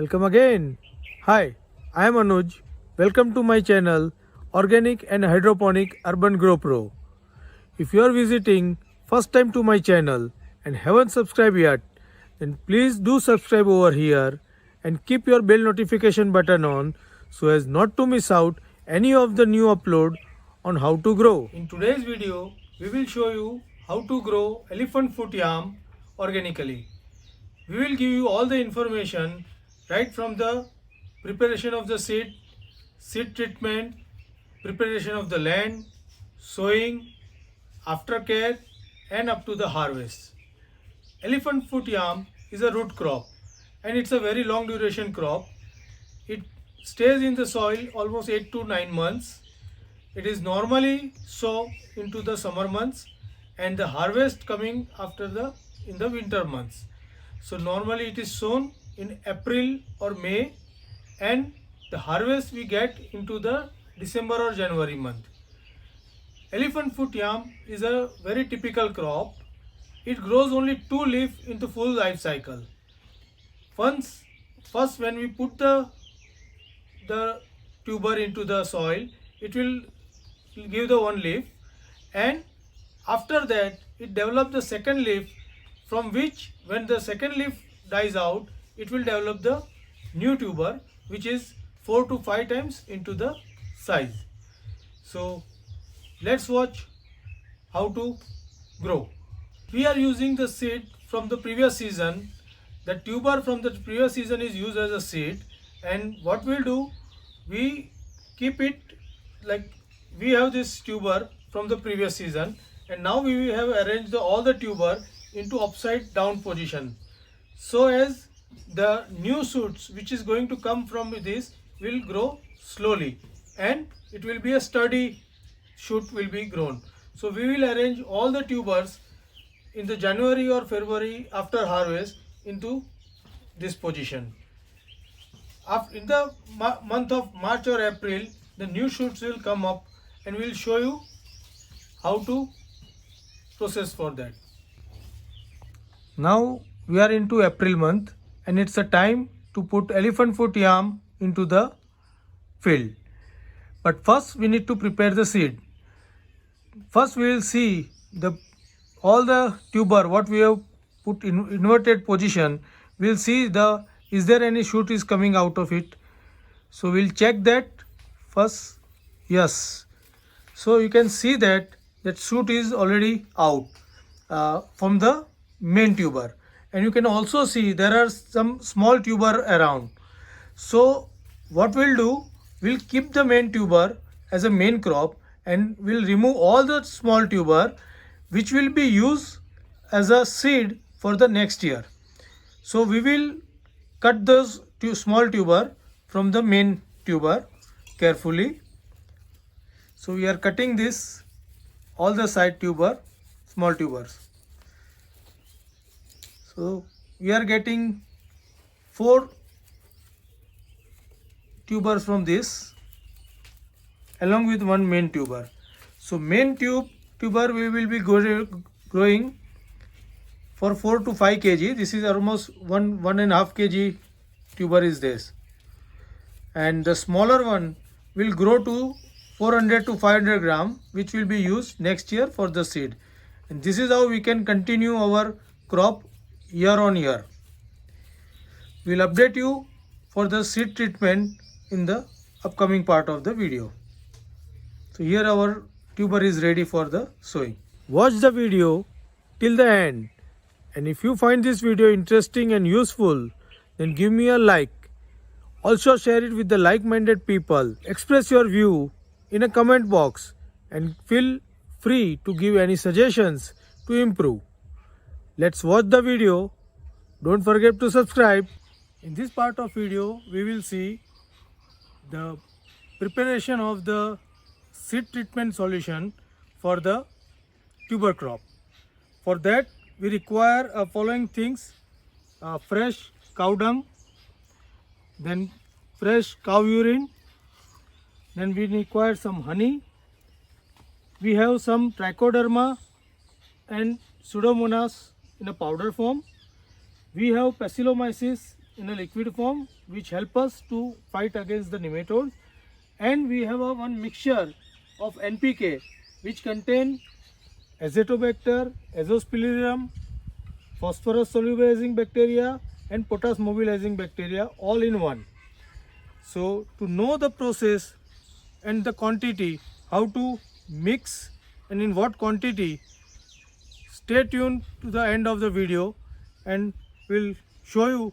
Welcome again. Hi, I am Anuj. Welcome to my channel Organic and Hydroponic Urban Grow Pro. If you are visiting first time to my channel and haven't subscribed yet, then please do subscribe over here and keep your bell notification button on so as not to miss out any of the new upload on how to grow. In today's video, we will show you how to grow elephant foot yam organically. We will give you all the information right from the preparation of the seed, seed treatment, preparation of the land, sowing, aftercare and up to the harvest. Elephant foot yam is a root crop and it's a very long duration crop. It stays in the soil almost 8 to 9 months. It is normally sown into the summer months and the harvest coming in the winter months. So normally it is sown in April or May and the harvest we get into the December or January month. Elephant foot yam is a very typical crop. It grows only 2 leaves in the full life cycle. First when we put the tuber into the soil, it will give the 1 leaf, and after that it develops the second leaf, from which when the second leaf dies out, it will develop the new tuber, which is 4 to 5 times into the size. So let's watch how to grow. We are using the seed from the previous season. The tuber from the previous season is used as a seed, and what we'll do, we keep it like we have this tuber from the previous season, and now we have arranged all the tuber into upside down position, so as the new shoots which is going to come from this will grow slowly and it will be a sturdy shoot will be grown. So we will arrange all the tubers in the January or February after harvest into this position. In the month of March or April, the new shoots will come up and we will show you how to process for that. Now we are into April month and it's a time to put elephant foot yam into the field. But first we need to prepare the seed. First we will see all the tuber what we have put in inverted position. We will see is there any shoot is coming out of it. So we will check that first. Yes. So you can see that shoot is already out from the main tuber, and you can also see there are some small tuber around. So what we'll do, we'll keep the main tuber as a main crop and we'll remove all the small tuber which will be used as a seed for the next year. So we will cut those small tuber from the main tuber carefully. So we are cutting this all the side tuber, small tubers. So we are getting 4 tubers from this along with 1 main tuber. So main tuber we will be growing for 4 to 5 kg. This is almost 1.5 kg tuber is this, and the smaller one will grow to 400 to 500 gram, which will be used next year for the seed. And this is how we can continue our crop year on year. We will update you for the seed treatment in the upcoming part of the video. So here our tuber is ready for the sowing. Watch the video till the end, and if you find this video interesting and useful, then give me a like. Also share it with the like-minded people. Express your view in a comment box and feel free to give any suggestions to improve. Let's watch the video. Don't forget to subscribe. In this part of video, we will see the preparation of the seed treatment solution for the tuber crop. For that, we require following things: fresh cow dung, then fresh cow urine, then we require some honey. We have some trichoderma and pseudomonas in a powder form. We have Paecilomyces in a liquid form which help us to fight against the nematodes. And we have a one mixture of NPK which contain Azotobacter, Azospirillum, phosphorus solubilizing bacteria and potash mobilizing bacteria all in one. So to know the process and the quantity, how to mix and in what quantity, stay tuned to the end of the video and we'll show you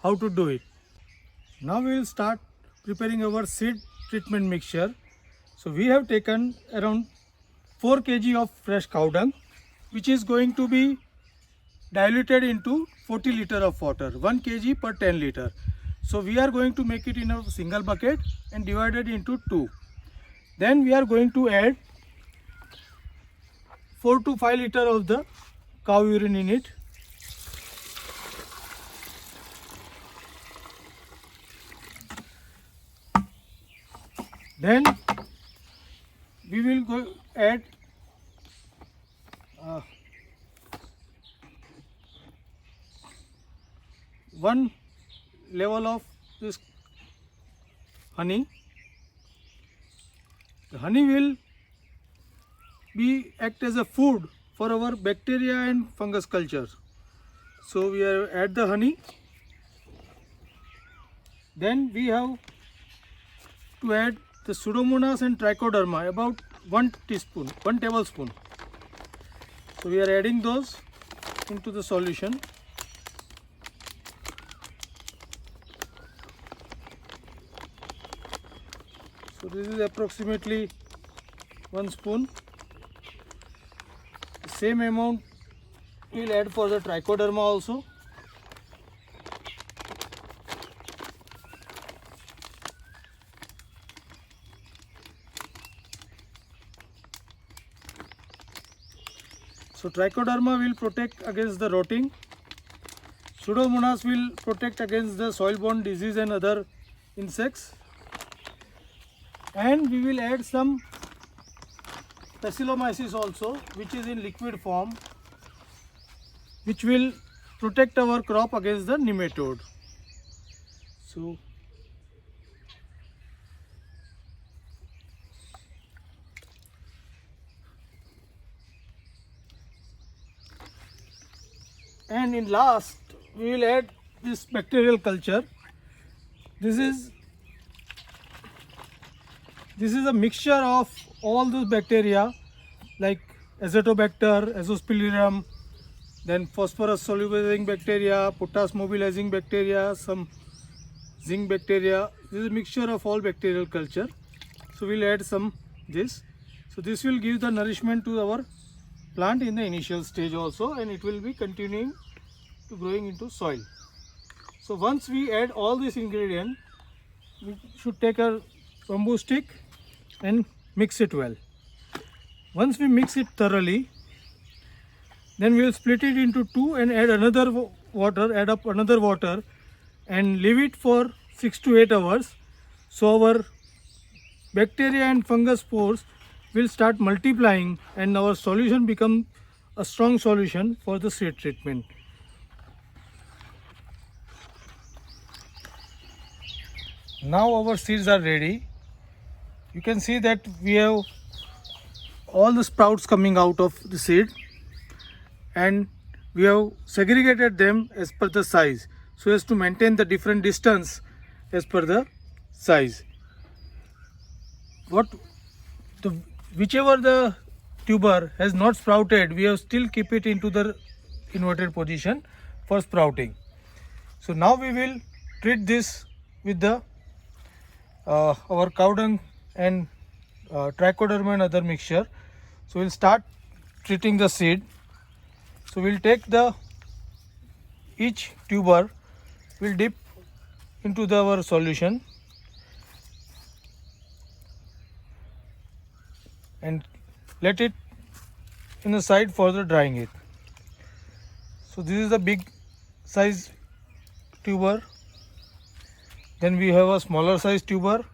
how to do it. Now we will start preparing our seed treatment mixture. So we have taken around 4 kg of fresh cow dung, which is going to be diluted into 40 liter of water, 1 kg per 10 liter. So we are going to make it in a single bucket and divide it into 2. Then we are going to add 4 to 5 liter of the cow urine in it. Then we will go add one level of this honey. The honey will act as a food for our bacteria and fungus culture. So we are add the honey. Then we have to add the Pseudomonas and Trichoderma, about 1 tablespoon. So we are adding those into the solution. So this is approximately 1 spoon. The same amount we will add for the Trichoderma also. So Trichoderma will protect against the rotting. Pseudomonas will protect against the soil-borne disease and other insects. And we will add some Bacillomyces also, which is in liquid form, which will protect our crop against the nematode. So and in last we will add this bacterial culture. This is a mixture of all those bacteria like Azotobacter, Azospirillum, then phosphorus solubilizing bacteria, potash mobilizing bacteria, some zinc bacteria. This is a mixture of all bacterial culture. So we'll add some this. So this will give the nourishment to our plant in the initial stage also, and it will be continuing to growing into soil. So once we add all these ingredients, we should take a bamboo stick and mix it well. Once we mix it thoroughly, then we will split it into 2 and add another water, add up another water and leave it for 6 to 8 hours. So our bacteria and fungus spores will start multiplying and our solution become a strong solution for the seed treatment. Now our seeds are ready. You can see that we have all the sprouts coming out of the seed, and we have segregated them as per the size so as to maintain the different distance as per the size. Whichever the tuber has not sprouted, we have still keep it into the inverted position for sprouting. So now we will treat this with the our cow dung and Trichoderma and other mixture. So we'll start treating the seed. So we'll take each tuber, we'll dip into our solution and let it in the side for the drying it. So this is the big size tuber. Then we have a smaller size tuber,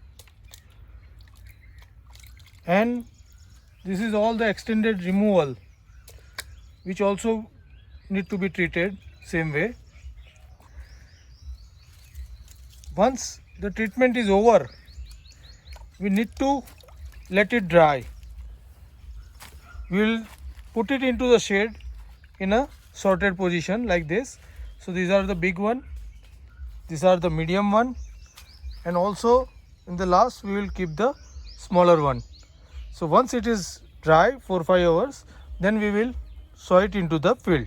and this is all the extended removal, which also need to be treated same way. once the treatment is over, we need to let it dry. We will put it into the shade in a sorted position like this. So these are the big one, these are the medium one, and also in the last we will keep the smaller one. So once it is dry for 5 hours, then we will sow it into the field.